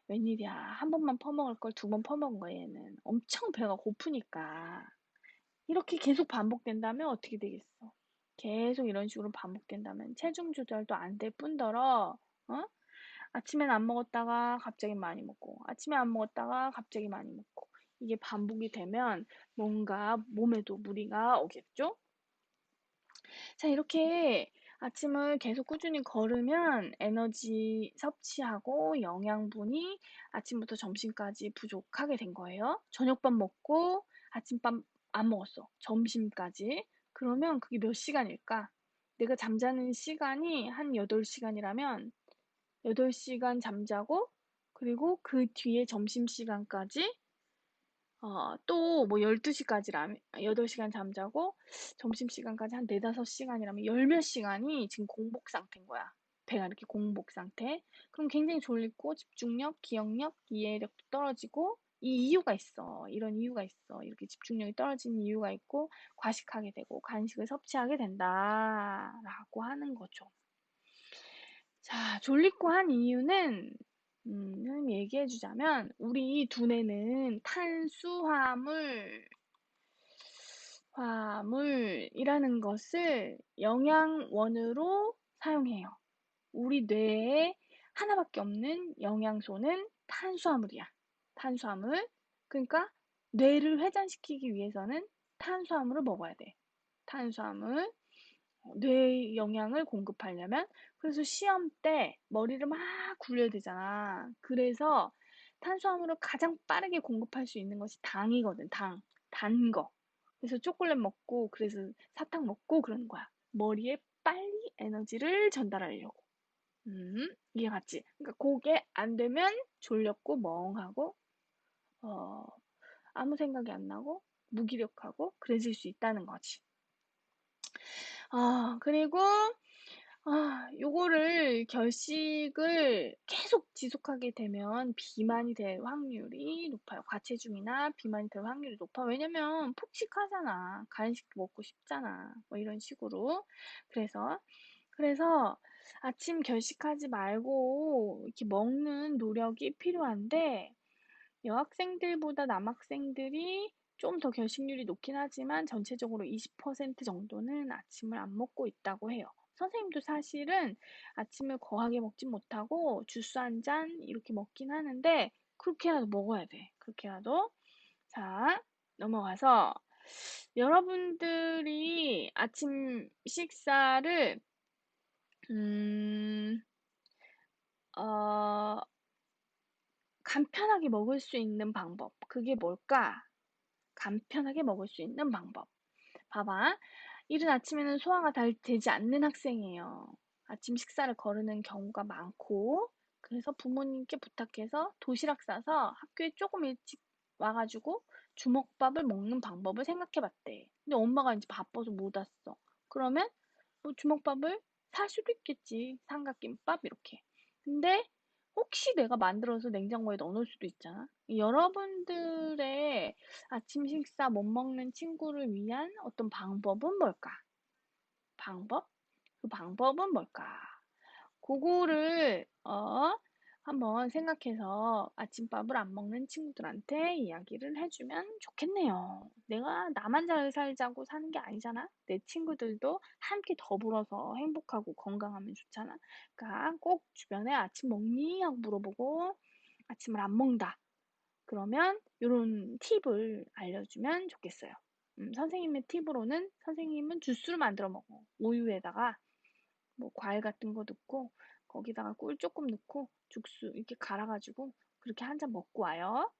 웬일이야. 한 번만 퍼먹을 걸 두 번 퍼먹은 거야, 얘는. 엄청 배가 고프니까. 이렇게 계속 반복된다면 어떻게 되겠어? 계속 이런 식으로 반복된다면 체중 조절도 안 될 뿐더러, 아침엔 안 먹었다가 갑자기 많이 먹고, 아침에 안 먹었다가 갑자기 많이 먹고, 이게 반복이 되면 뭔가 몸에도 무리가 오겠죠? 자, 이렇게 아침을 계속 꾸준히 걸으면 에너지 섭취하고 영양분이 아침부터 점심까지 부족하게 된 거예요. 저녁밥 먹고 아침밥 안 먹었어. 점심까지. 그러면 그게 몇 시간일까? 내가 잠자는 시간이 한 8시간이라면 8시간 잠자고 그리고 그 뒤에 점심시간까지 또 뭐 12시까지라면 8시간 잠자고 점심시간까지 한 4~5시간이라면 열 몇 시간이 지금 공복 상태인 거야. 배가 이렇게 공복 상태. 그럼 굉장히 졸리고 집중력, 기억력, 이해력도 떨어지고 이 이유가 있어. 이런 이유가 있어. 이렇게 집중력이 떨어지는 이유가 있고 과식하게 되고 간식을 섭취하게 된다라고 하는 거죠. 자, 졸리고 한 이유는 선생님이 얘기해 주자면 우리 두뇌는 탄수화물 탄수화물이라는 것을 영양원으로 사용해요. 우리 뇌에 하나밖에 없는 영양소는 탄수화물이야. 탄수화물. 그러니까 뇌를 회전시키기 위해서는 탄수화물을 먹어야 돼. 탄수화물. 뇌 영양을 공급하려면. 그래서 시험 때 머리를 막 굴려야 되잖아. 그래서 탄수화물을 가장 빠르게 공급할 수 있는 것이 당이거든. 당. 단 거. 그래서 초콜릿 먹고, 그래서 사탕 먹고 그러는 거야. 머리에 빨리 에너지를 전달하려고. 이해 갔지? 그러니까 그게 안 되면 졸렸고 멍하고, 어, 아무 생각이 안 나고, 무기력하고, 그래질 수 있다는 거지. 그리고 요거를 결식을 계속 지속하게 되면 비만이 될 확률이 높아요. 과체중이나 비만이 될 확률이 높아. 왜냐면 폭식하잖아. 간식 먹고 싶잖아. 뭐 이런 식으로. 그래서 아침 결식하지 말고 이렇게 먹는 노력이 필요한데 여학생들보다 남학생들이 좀 더 결식률이 높긴 하지만 전체적으로 20% 정도는 아침을 안 먹고 있다고 해요. 선생님도 사실은 아침을 거하게 먹진 못하고 주스 한 잔 이렇게 먹긴 하는데 그렇게라도 먹어야 돼. 그렇게라도. 자, 넘어가서 여러분들이 아침 식사를 음, 어, 간편하게 먹을 수 있는 방법. 그게 뭘까? 간편하게 먹을 수 있는 방법. 봐봐. 이른 아침에는 소화가 되지 않는 학생이에요. 아침 식사를 거르는 경우가 많고, 그래서 부모님께 부탁해서 도시락 싸서 학교에 조금 일찍 와가지고 주먹밥을 먹는 방법을 생각해 봤대. 근데 엄마가 이제 바빠서 못 왔어. 그러면 뭐 주먹밥을 살 수도 있겠지. 삼각김밥 이렇게. 근데 혹시 내가 만들어서 냉장고에 넣어놓을 수도 있잖아. 여러분들의 아침 식사 못 먹는 친구를 위한 어떤 방법은 뭘까? 방법? 그 방법은 뭘까? 그거를 한번 생각해서 아침밥을 안 먹는 친구들한테 이야기를 해주면 좋겠네요. 내가 나만 잘 살자고 사는 게 아니잖아. 내 친구들도 함께 더불어서 행복하고 건강하면 좋잖아. 그러니까 꼭 주변에 아침 먹니? 하고 물어보고 아침을 안 먹는다. 그러면 이런 팁을 알려주면 좋겠어요. 선생님의 팁으로는 선생님은 주스를 만들어 먹어. 우유에다가 뭐 과일 같은 거 넣고 거기다가 꿀 조금 넣고 죽수 이렇게 갈아가지고 그렇게 한 잔 먹고 와요.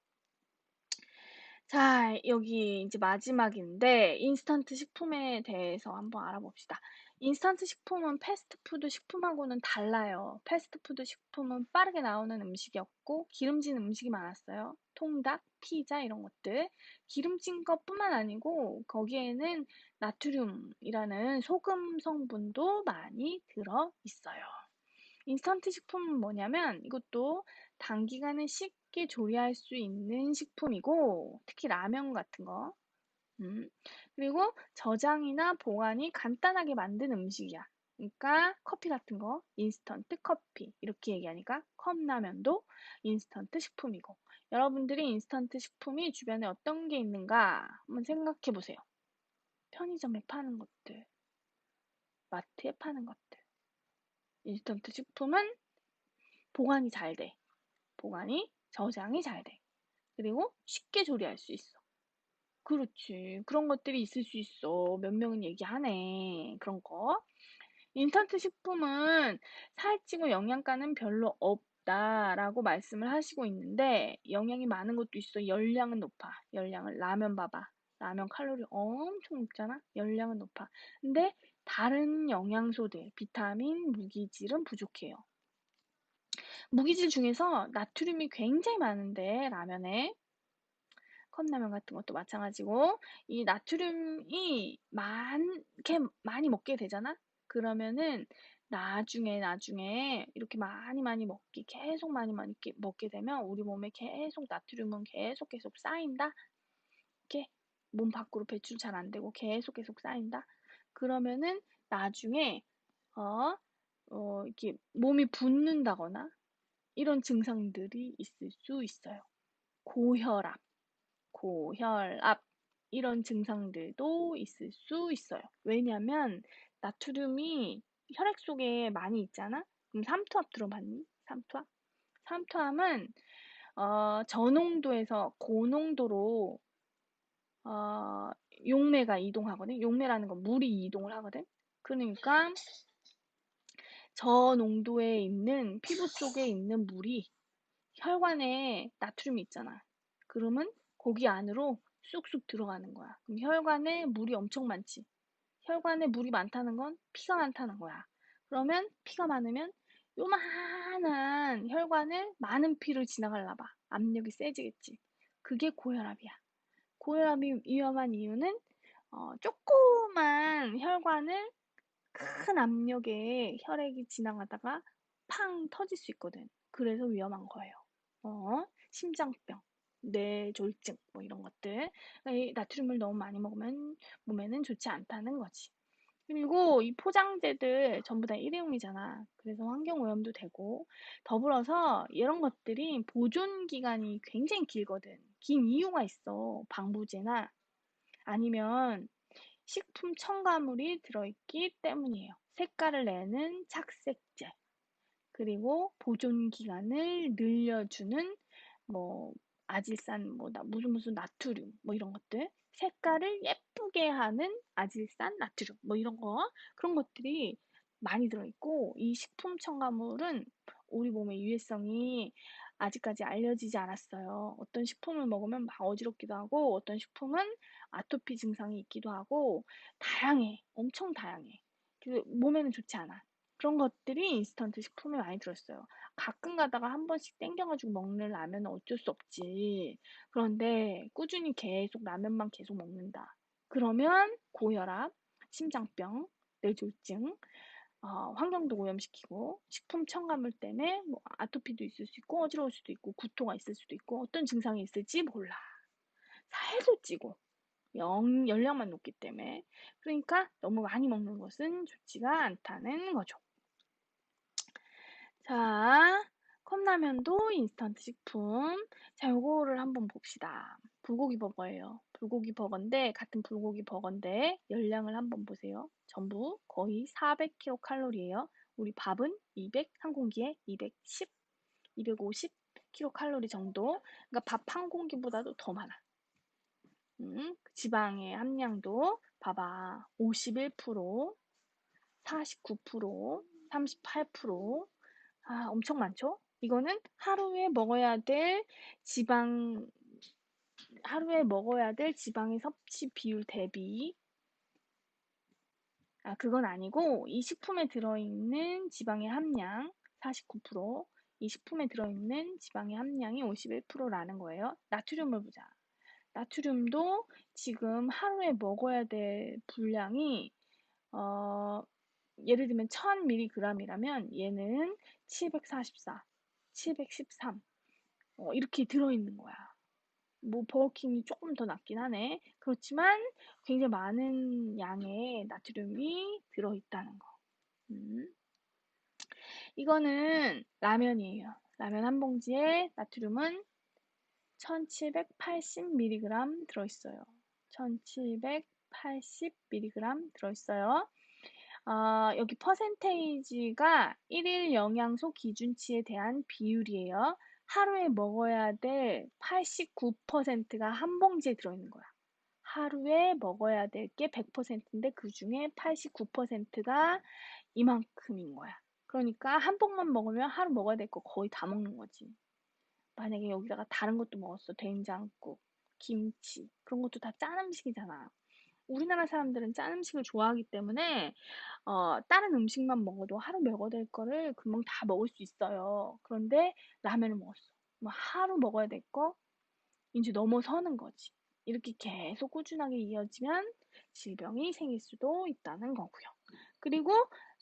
자, 여기 이제 마지막인데 인스턴트 식품에 대해서 한번 알아봅시다. 인스턴트 식품은 패스트푸드 식품하고는 달라요. 패스트푸드 식품은 빠르게 나오는 음식이었고 기름진 음식이 많았어요. 통닭, 피자 이런 것들. 기름진 것뿐만 아니고 거기에는 나트륨이라는 소금 성분도 많이 들어 있어요. 인스턴트 식품은 뭐냐면 이것도 단기간에 쉽게 조리할 수 있는 식품이고 특히 라면 같은 거 그리고 저장이나 보관이 간단하게 만든 음식이야. 그러니까 커피 같은 거 인스턴트 커피 이렇게 얘기하니까 컵라면도 인스턴트 식품이고 여러분들이 인스턴트 식품이 주변에 어떤 게 있는가 한번 생각해 보세요. 편의점에 파는 것들, 마트에 파는 것들. 인스턴트 식품은 보관이 잘 돼. 보관이, 저장이 잘 돼. 그리고 쉽게 조리할 수 있어. 그렇지. 그런 것들이 있을 수 있어. 몇 명은 얘기하네. 그런 거. 인스턴트 식품은 살찌고 영양가는 별로 없다라고 말씀을 하시고 있는데 영양이 많은 것도 있어. 열량은 높아. 열량은 라면 봐봐. 라면 칼로리 엄청 높잖아. 열량은 높아. 근데 다른 영양소들, 비타민, 무기질은 부족해요. 무기질 중에서 나트륨이 굉장히 많은데 라면에 컵라면 같은 것도 마찬가지고 이 나트륨이 많게 많이 먹게 되잖아. 그러면은 나중에 이렇게 많이 계속 많이 먹게 되면 우리 몸에 계속 나트륨은 계속 쌓인다. 이렇게 몸 밖으로 배출 잘 안 되고 계속 쌓인다. 그러면은 나중에 이렇게 몸이 붓는다거나 이런 증상들이 있을 수 있어요. 고혈압, 고혈압 이런 증상들도 있을 수 있어요. 왜냐면 나트륨이 혈액 속에 많이 있잖아? 그럼 삼투압 들어봤니? 삼투압? 삼투압은 저농도에서 고농도로 용매가 이동하거든. 용매라는 건 물이 이동을 하거든. 그러니까 저농도에 있는 피부 속에 있는 물이 혈관에 나트륨이 있잖아. 그러면 거기 안으로 쑥쑥 들어가는 거야. 그럼 혈관에 물이 엄청 많지. 혈관에 물이 많다는 건 피가 많다는 거야. 그러면 피가 많으면 요만한 혈관을 많은 피를 지나갈라 봐. 압력이 세지겠지. 그게 고혈압이야. 고혈압이 위험한 이유는 조그만 혈관을 큰 압력에 혈액이 지나가다가 팡 터질 수 있거든. 그래서 위험한 거예요. 심장병, 뇌졸중, 뭐 이런 것들. 이 나트륨을 너무 많이 먹으면 몸에는 좋지 않다는 거지. 그리고 이 포장재들 전부 다 일회용이잖아. 그래서 환경오염도 되고, 더불어서 이런 것들이 보존 기간이 굉장히 길거든. 긴 이유가 있어. 방부제나 아니면 식품 첨가물이 들어있기 때문이에요. 색깔을 내는 착색제, 그리고 보존 기간을 늘려주는 뭐 아질산 무슨 나트륨 뭐 이런 것들, 색깔을 예쁘게 하는 아질산 나트륨 뭐 이런 거, 그런 것들이 많이 들어있고, 이 식품 첨가물은 우리 몸의 유해성이 아직까지 알려지지 않았어요. 어떤 식품을 먹으면 막 어지럽기도 하고, 어떤 식품은 아토피 증상이 있기도 하고, 다양해. 엄청 다양해. 그 몸에는 좋지 않아. 그런 것들이 인스턴트 식품에 많이 들어있어요. 가끔 가다가 한 번씩 땡겨가지고 먹는 라면은 어쩔 수 없지. 그런데 꾸준히 계속 라면만 계속 먹는다. 그러면 고혈압, 심장병, 뇌졸중, 환경도 오염시키고, 식품 첨가물 때문에 뭐 아토피도 있을 수 있고, 어지러울 수도 있고, 구토가 있을 수도 있고, 어떤 증상이 있을지 몰라. 살도 찌고, 열량만 높기 때문에. 그러니까 너무 많이 먹는 것은 좋지가 않다는 거죠. 자, 컵라면도 인스턴트 식품. 자, 요거를 한번 봅시다. 불고기 버거예요. 불고기 버거인데, 같은 불고기 버거인데, 열량을 한번 보세요. 전부 거의 400kcal예요. 우리 밥은 한 공기에 210, 250kcal 정도. 그러니까 밥 한 공기보다도 더 많아. 지방의 함량도 봐봐. 51%, 49%, 38%. 엄청 많죠? 이거는 하루에 먹어야 될 지방의 섭취 비율 대비, 그건 아니고, 이 식품에 들어있는 지방의 함량 49%, 이 식품에 들어있는 지방의 함량이 51%라는 거예요. 나트륨을 보자. 나트륨도 지금 하루에 먹어야 될 분량이, 예를 들면 1000mg이라면 얘는 744, 713, 이렇게 들어있는 거야. 뭐 버거킹이 조금 더 낫긴 하네. 그렇지만 굉장히 많은 양의 나트륨이 들어있다는 거. 이거는 라면이에요. 라면 한 봉지에 나트륨은 1780mg 들어있어요. 1780mg 들어있어요. 여기 퍼센테이지가 1일 영양소 기준치에 대한 비율이에요. 하루에 먹어야 될 89%가 한 봉지에 들어있는 거야. 하루에 먹어야 될 게 100%인데 그 중에 89%가 이만큼인 거야. 그러니까 한 봉만 먹으면 하루 먹어야 될 거 거의 다 먹는 거지. 만약에 여기다가 다른 것도 먹었어. 된장국, 김치, 그런 것도 다 짠 음식이잖아. 우리나라 사람들은 짠 음식을 좋아하기 때문에 다른 음식만 먹어도 하루 먹어야 될 거를 금방 다 먹을 수 있어요. 그런데 라면을 먹었어. 뭐 하루 먹어야 될 거 이제 넘어서는 거지. 이렇게 계속 꾸준하게 이어지면 질병이 생길 수도 있다는 거고요. 그리고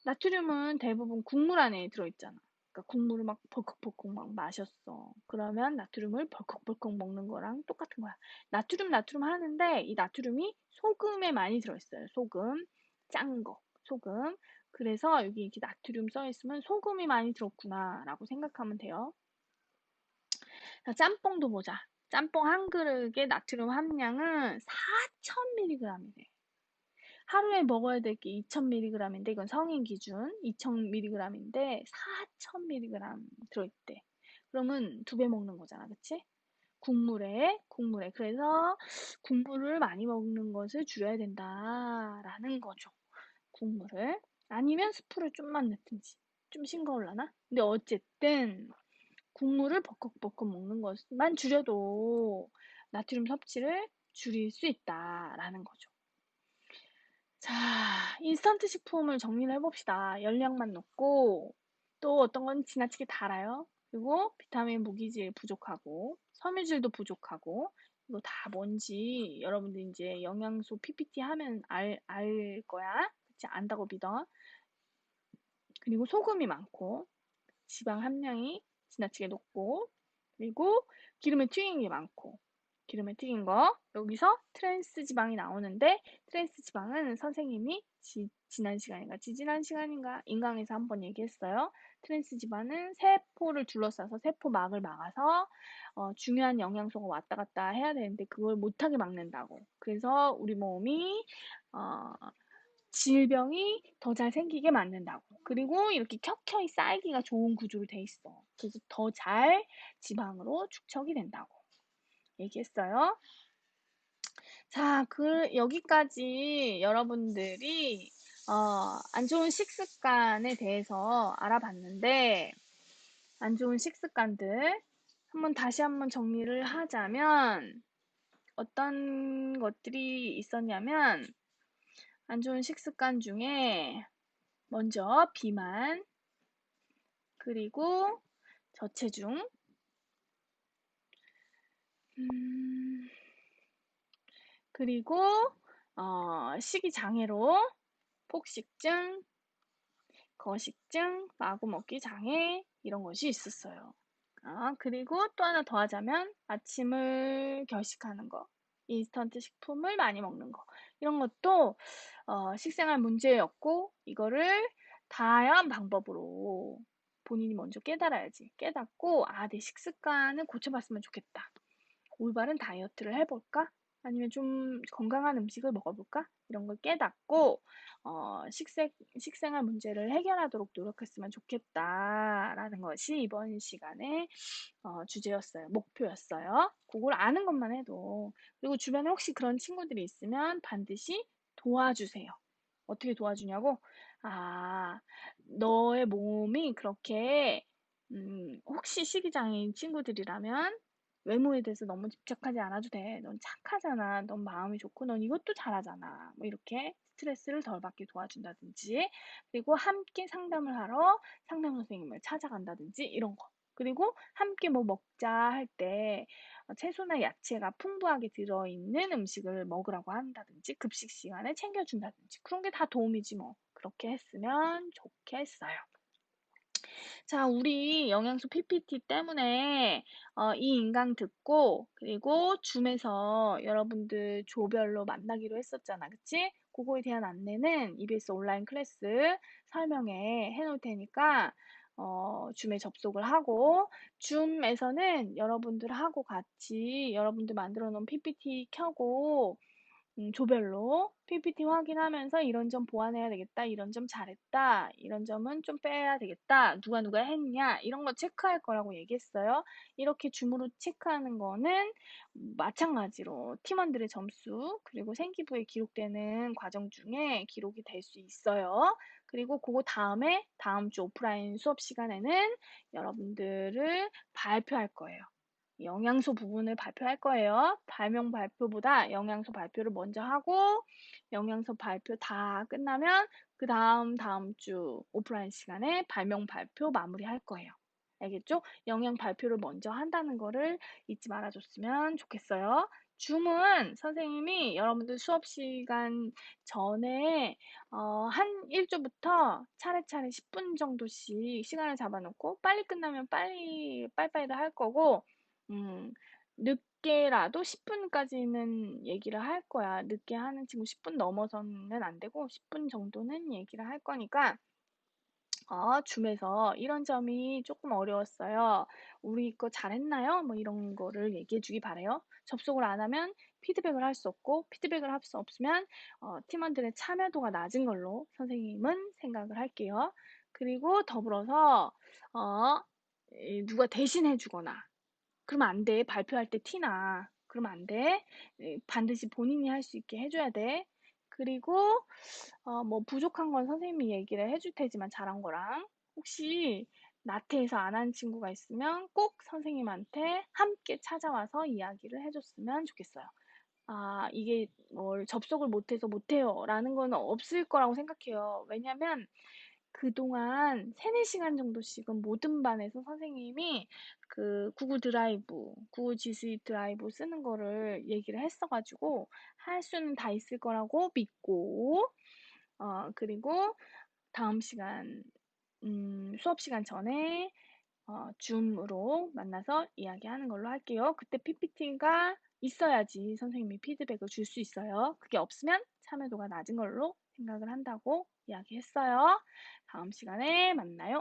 나트륨은 대부분 국물 안에 들어있잖아. 그러니까 국물을 막 벌컥벌컥 막 마셨어. 그러면 나트륨을 벌컥벌컥 먹는 거랑 똑같은 거야. 나트륨 하는데 이 나트륨이 소금에 많이 들어있어요. 소금, 짠 거, 소금. 그래서 여기 이렇게 나트륨 써있으면 소금이 많이 들었구나 라고 생각하면 돼요. 자, 짬뽕도 보자. 짬뽕 한 그릇의 나트륨 함량은 4000mg이래. 하루에 먹어야 될 게 2000mg인데 이건 성인 기준 2000mg인데 4000mg 들어있대. 그러면 2배 먹는 거잖아, 그치? 국물에. 그래서 국물을 많이 먹는 것을 줄여야 된다라는 거죠. 국물을. 아니면 스프를 좀만 넣든지. 좀 싱거울라나? 근데 어쨌든 국물을 버컥버컥 먹는 것만 줄여도 나트륨 섭취를 줄일 수 있다라는 거죠. 자, 인스턴트 식품을 정리를 해봅시다. 열량만 넣고 또 어떤 건 지나치게 달아요. 그리고 비타민, 무기질 부족하고 섬유질도 부족하고 이거 다 뭔지 여러분들 이제 영양소 PPT 하면 알 거야. 그치? 안다고 믿어. 그리고 소금이 많고 지방 함량이 지나치게 높고 그리고 기름에 튀긴 게 많고 기름에 튀긴 거 여기서 트랜스 지방이 나오는데 트랜스 지방은 선생님이 지난 시간인가 인강에서 한번 얘기했어요. 트랜스 지방은 세포를 둘러싸서 세포막을 막아서 중요한 영양소가 왔다 갔다 해야 되는데 그걸 못하게 막는다고. 그래서 우리 몸이 질병이 더 잘 생기게 만든다고. 그리고 이렇게 켜켜이 쌓이기가 좋은 구조로 돼 있어. 그래서 더 잘 지방으로 축적이 된다고 얘기했어요. 자, 여기까지 여러분들이 안 좋은 식습관에 대해서 알아봤는데 안 좋은 식습관들 다시 한번 정리를 하자면 어떤 것들이 있었냐면 안 좋은 식습관 중에 먼저 비만, 그리고 저체중, 그리고 식이장애로 폭식증, 거식증, 마구먹기 장애 이런 것이 있었어요. 그리고 또 하나 더 하자면 아침을 결식하는 거, 인스턴트 식품을 많이 먹는 거 이런 것도 식생활 문제였고 이거를 다양한 방법으로 본인이 먼저 깨달아야지. 깨닫고 내 식습관을 고쳐봤으면 좋겠다. 올바른 다이어트를 해볼까? 아니면 좀 건강한 음식을 먹어볼까? 이런 걸 깨닫고 식생활 문제를 해결하도록 노력했으면 좋겠다라는 것이 이번 시간의 주제였어요. 목표였어요. 그걸 아는 것만 해도. 그리고 주변에 혹시 그런 친구들이 있으면 반드시 도와주세요. 어떻게 도와주냐고? 너의 몸이 그렇게 혹시 식이장애인 친구들이라면 외모에 대해서 너무 집착하지 않아도 돼. 넌 착하잖아. 넌 마음이 좋고 넌 이것도 잘하잖아. 뭐 이렇게 스트레스를 덜 받게 도와준다든지 그리고 함께 상담을 하러 상담 선생님을 찾아간다든지 이런 거. 그리고 함께 뭐 먹자 할 때 채소나 야채가 풍부하게 들어있는 음식을 먹으라고 한다든지 급식 시간에 챙겨준다든지 그런 게 다 도움이지 뭐. 그렇게 했으면 좋겠어요. 자, 우리 영양소 PPT 때문에 이 인강 듣고 그리고 줌에서 여러분들 조별로 만나기로 했었잖아. 그치? 그거에 대한 안내는 EBS 온라인 클래스 설명에 해놓을 테니까 줌에 접속을 하고 줌에서는 여러분들하고 같이 여러분들 만들어 놓은 PPT 켜고 조별로 PPT 확인하면서 이런 점 보완해야 되겠다, 이런 점 잘했다, 이런 점은 좀 빼야 되겠다, 누가 했냐, 이런 거 체크할 거라고 얘기했어요. 이렇게 줌으로 체크하는 거는 마찬가지로 팀원들의 점수, 그리고 생기부에 기록되는 과정 중에 기록이 될 수 있어요. 그리고 그거 다음 주 오프라인 수업 시간에는 여러분들을 발표할 거예요. 영양소 부분을 발표할 거예요. 발명 발표보다 영양소 발표를 먼저 하고 영양소 발표 다 끝나면 그 다음 주 오프라인 시간에 발명 발표 마무리할 거예요. 알겠죠? 영양 발표를 먼저 한다는 거를 잊지 말아줬으면 좋겠어요. 줌은 선생님이 여러분들 수업 시간 전에 한 1조부터 차례차례 10분 정도씩 시간을 잡아놓고 빨리 끝나면 빨리빨리 할 거고 늦게라도 10분까지는 얘기를 할 거야. 늦게 하는 친구 10분 넘어서는 안 되고 10분 정도는 얘기를 할 거니까 줌에서 "이런 점이 조금 어려웠어요. 우리 거 잘했나요?" 뭐 이런 거를 얘기해 주기 바라요. 접속을 안 하면 피드백을 할 수 없고, 피드백을 할 수 없으면 팀원들의 참여도가 낮은 걸로 선생님은 생각을 할게요. 그리고 더불어서 어 누가 대신해 주거나 그러면 안 돼. 발표할 때 티 나. 그러면 안 돼. 반드시 본인이 할 수 있게 해 줘야 돼. 그리고 뭐 부족한 건 선생님이 얘기를 해줄 테지만, 잘한 거랑 혹시 나태해서 안 한 친구가 있으면 꼭 선생님한테 함께 찾아와서 이야기를 해 줬으면 좋겠어요. 이게 뭘 접속을 못해서 못해요라는 건 없을 거라고 생각해요. 왜냐면 그동안 3-4시간 정도씩은 모든 반에서 선생님이 그 구글 드라이브, 구글 G 스위트 드라이브 쓰는 거를 얘기를 했어 가지고 할 수는 다 있을 거라고 믿고, 그리고 다음 시간, 수업 시간 전에 줌으로 만나서 이야기하는 걸로 할게요. 그때 PPT가 있어야지 선생님이 피드백을 줄 수 있어요. 그게 없으면 참여도가 낮은 걸로 생각을 한다고 이야기했어요. 다음 시간에 만나요.